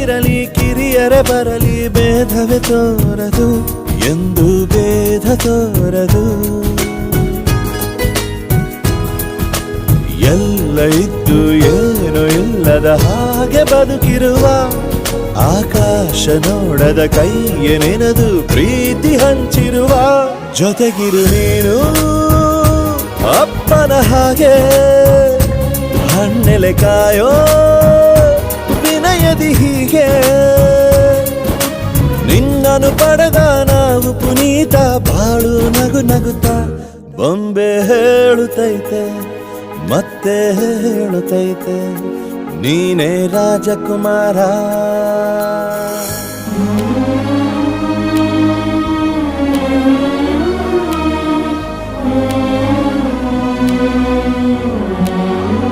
ಹಿರಿಯರಿರಲಿ ಕಿರಿಯರೇ ಬರಲಿ ಭೇದವೇ ತೋರದು ಎಂದು ಭೇದ ತೋರದು. ಎಲ್ಲ ಇದ್ದು ಏನು ಇಲ್ಲದ ಹಾಗೆ ಬದುಕಿರುವ ಆಕಾಶ ನೋಡದ ಕೈಯೇ ನೆನೆದು ಪ್ರೀತಿ ಹಂಚಿರುವ ಜೊತೆಗಿರು ನೀನು ಅಪ್ಪನ ಹಾಗೆ ಹಣ್ಣೆಲೆ ಕಾಯೋ ವಿನಯದಿ ಹೀಗೆ ನಿನ್ನನು ಪಡೆದ ನಾವು ಪುನೀತ ಬಾಳು ನಗು ನಗುತ್ತಾ ಬೊಂಬೆ ಹೇಳುತ್ತೈತೆ ಮತ್ತೆ ಹೇಳುತ್ತೈತೆ ನೀನೇ ರಾಜಕುಮಾರ.